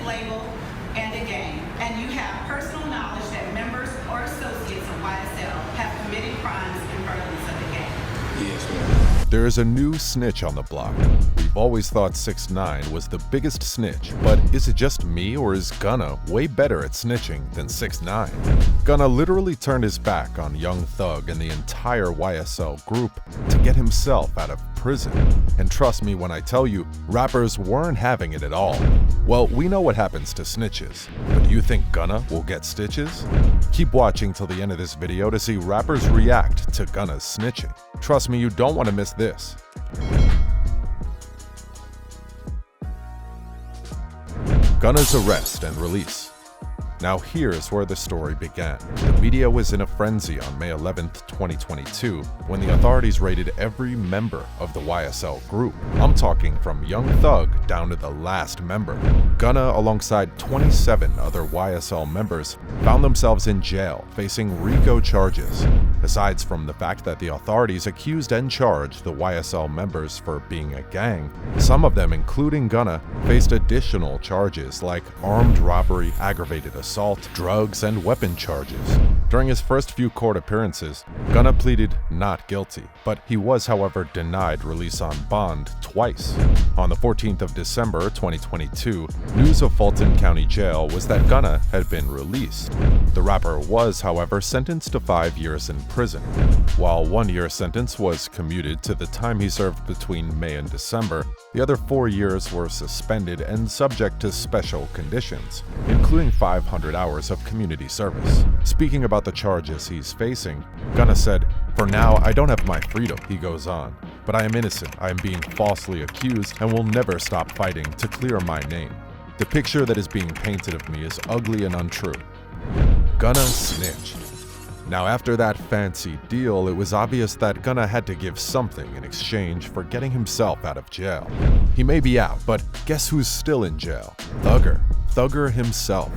record label and a gang, and you have personal knowledge that members or associates of YSL have committed crimes in furtherance of the gang. Yes, ma'am. There is a new snitch on the block. We've always thought 6ix9ine was the biggest snitch, but is it just me or is Gunna way better at snitching than 6ix9ine? Gunna literally turned his back on Young Thug and the entire YSL group to get himself out of prison. And trust me when I tell you, rappers weren't having it at all. Well, we know what happens to snitches, but do you think Gunna will get stitches? Keep watching till the end of this video to see rappers react to Gunna's snitching. Trust me, you don't want to miss this. Gunna's arrest and release. Now here's where the story began. The media was in a frenzy on May 11th, 2022, when the authorities raided every member of the YSL group. I'm talking from Young Thug down to the last member. Gunna, alongside 27 other YSL members, found themselves in jail facing RICO charges. Aside from the fact that the authorities accused and charged the YSL members for being a gang, some of them, including Gunna, faced additional charges like armed robbery, aggravated assault, drugs, and weapon charges. During his first few court appearances, Gunna pleaded not guilty, but he was, however, denied release on bond twice. On the 14th of December 2022, news of Fulton County Jail was that Gunna had been released. The rapper was, however, sentenced to 5 years in prison. While 1 year sentence was commuted to the time he served between May and December, the other 4 years were suspended and subject to special conditions, including 500 hours of community service. Speaking about the charges he's facing, Gunna said, "For now, I don't have my freedom," he goes on, "but I am innocent. I am being falsely accused and will never stop fighting to clear my name. The picture that is being painted of me is ugly and untrue." Gunna snitched. Now, after that fancy deal, it was obvious that Gunna had to give something in exchange for getting himself out of jail. He may be out, but guess who's still in jail? Thugger himself.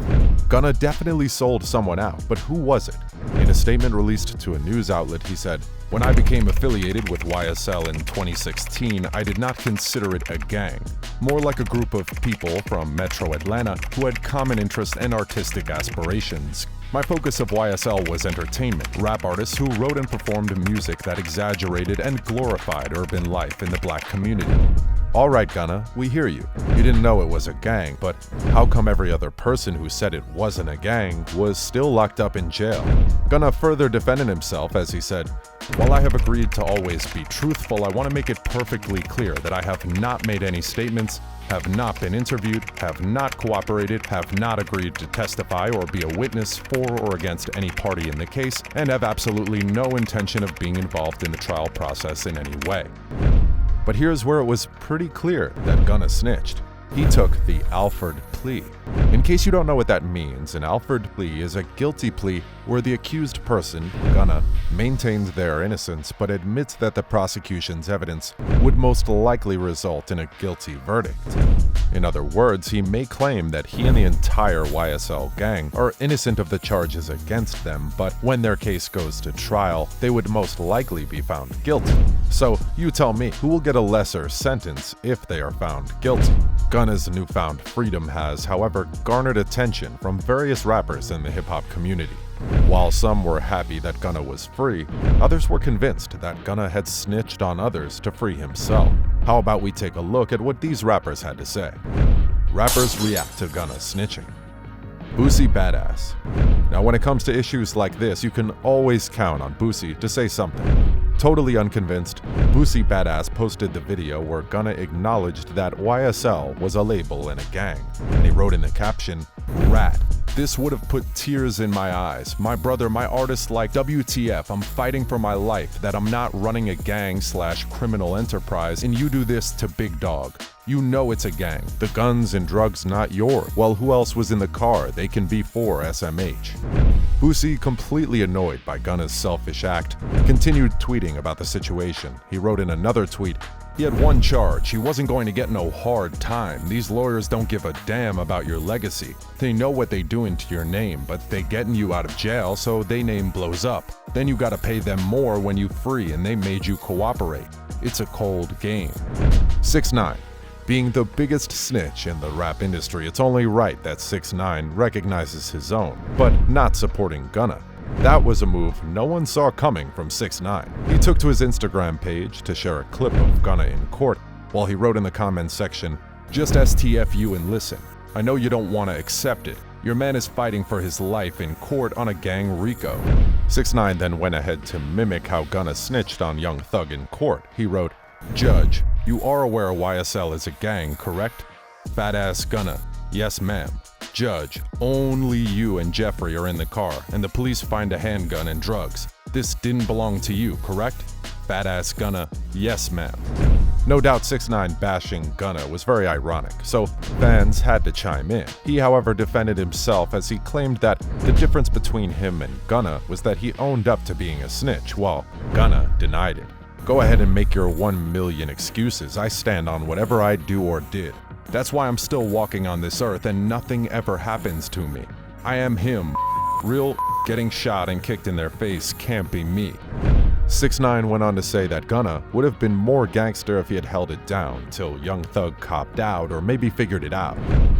Gunna definitely sold someone out, but who was it? In a statement released to a news outlet, he said, "When I became affiliated with YSL in 2016, I did not consider it a gang, more like a group of people from Metro Atlanta who had common interests and artistic aspirations. My focus of YSL was entertainment, rap artists who wrote and performed music that exaggerated and glorified urban life in the black community." All right, Gunna, we hear you. You didn't know it was a gang, but how come every other person who said it wasn't a gang was still locked up in jail? Gunna further defended himself as he said, "While I have agreed to always be truthful, I want to make it perfectly clear that I have not made any statements, have not been interviewed, have not cooperated, have not agreed to testify or be a witness for or against any party in the case, and have absolutely no intention of being involved in the trial process in any way." But here's where it was pretty clear that Gunna snitched. He took the Alford plea. In case you don't know what that means, an Alford plea is a guilty plea where the accused person, Gunna, maintains their innocence but admits that the prosecution's evidence would most likely result in a guilty verdict. In other words, he may claim that he and the entire YSL gang are innocent of the charges against them, but when their case goes to trial, they would most likely be found guilty. So, you tell me, who will get a lesser sentence if they are found guilty? Gunna's newfound freedom has, however, garnered attention from various rappers in the hip-hop community. While some were happy that Gunna was free, others were convinced that Gunna had snitched on others to free himself. How about we take a look at what these rappers had to say? Rappers react to Gunna snitching. Boosie Badass. Now when it comes to issues like this, you can always count on Boosie to say something. Totally unconvinced, Boosie Badass posted the video where Gunna acknowledged that YSL was a label and a gang, and he wrote in the caption, "Rat. This would have put tears in my eyes. My brother, my artist like WTF, I'm fighting for my life, that I'm not running a gang/criminal enterprise, and you do this to Big Dog. You know it's a gang. The guns and drugs not yours. Well, who else was in the car? They can be for SMH. Boosie, completely annoyed by Gunna's selfish act, continued tweeting about the situation. He wrote in another tweet, "He had one charge. He wasn't going to get no hard time. These lawyers don't give a damn about your legacy. They know what they doing to your name, but they getting you out of jail, so they name blows up. Then you gotta pay them more when you free, and they made you cooperate. It's a cold game." 6ix9ine. Being the biggest snitch in the rap industry, it's only right that 6ix9ine recognizes his own, but not supporting Gunna. That was a move no one saw coming from 6ix9ine. He took to his Instagram page to share a clip of Gunna in court, while he wrote in the comments section, "Just STFU and listen. I know you don't want to accept it. Your man is fighting for his life in court on a gang RICO." 6ix9ine then went ahead to mimic how Gunna snitched on Young Thug in court. He wrote, "Judge, you are aware YSL is a gang, correct? Fat ass Gunna, yes ma'am. Judge, only you and Jeffrey are in the car, and the police find a handgun and drugs. This didn't belong to you, correct? Fat ass Gunna, yes ma'am." No doubt 6ix9ine bashing Gunna was very ironic, so fans had to chime in. He, however, defended himself as he claimed that the difference between him and Gunna was that he owned up to being a snitch, while Gunna denied it. "Go ahead and make your 1 million excuses. I stand on whatever I do or did. That's why I'm still walking on this earth and nothing ever happens to me. I am him. Real getting shot and kicked in their face can't be me." 6ix9ine went on to say that Gunna would have been more gangster if he had held it down till Young Thug copped out or maybe figured it out.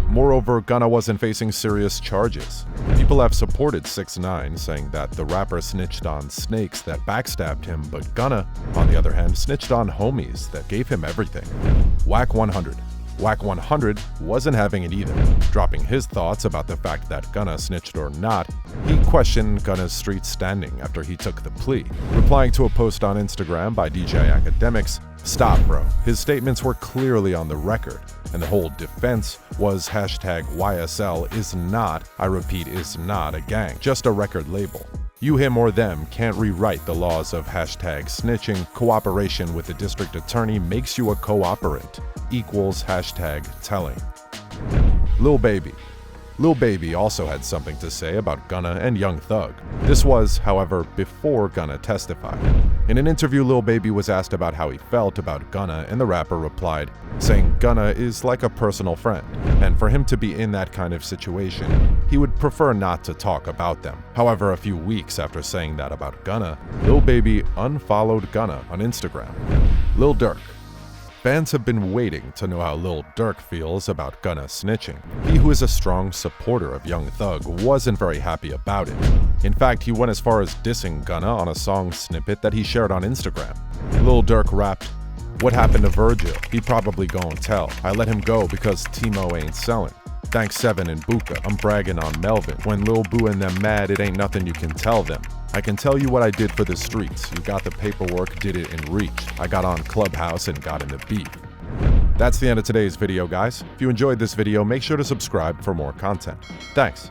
Moreover, Gunna wasn't facing serious charges. People have supported 6ix9ine, saying that the rapper snitched on snakes that backstabbed him, but Gunna, on the other hand, snitched on homies that gave him everything. Whack 100. Whack 100 wasn't having it either. Dropping his thoughts about the fact that Gunna snitched or not, he questioned Gunna's street standing after he took the plea. Replying to a post on Instagram by DJ Academics, "Stop, bro. His statements were clearly on the record, and the whole defense was #YSL is not, I repeat, is not a gang, just a record label. You, him, or them can't rewrite the laws of #snitching. Cooperation with the district attorney makes you a cooperant. Equals #telling." Lil Baby also had something to say about Gunna and Young Thug. This was, however, before Gunna testified. In an interview, Lil Baby was asked about how he felt about Gunna, and the rapper replied, saying Gunna is like a personal friend, and for him to be in that kind of situation, he would prefer not to talk about them. However, a few weeks after saying that about Gunna, Lil Baby unfollowed Gunna on Instagram. Lil Durk. Fans have been waiting to know how Lil Durk feels about Gunna snitching. He, who is a strong supporter of Young Thug, wasn't very happy about it. In fact, he went as far as dissing Gunna on a song snippet that he shared on Instagram. Lil Durk rapped, "What happened to Virgil? He probably gon' tell. I let him go because Timo ain't selling. Thanks Seven and Buka, I'm bragging on Melvin. When Lil Boo and them mad, it ain't nothing you can tell them. I can tell you what I did for the streets. You got the paperwork, did it in reach. I got on Clubhouse and got in the beef." That's the end of today's video, guys. If you enjoyed this video, make sure to subscribe for more content. Thanks.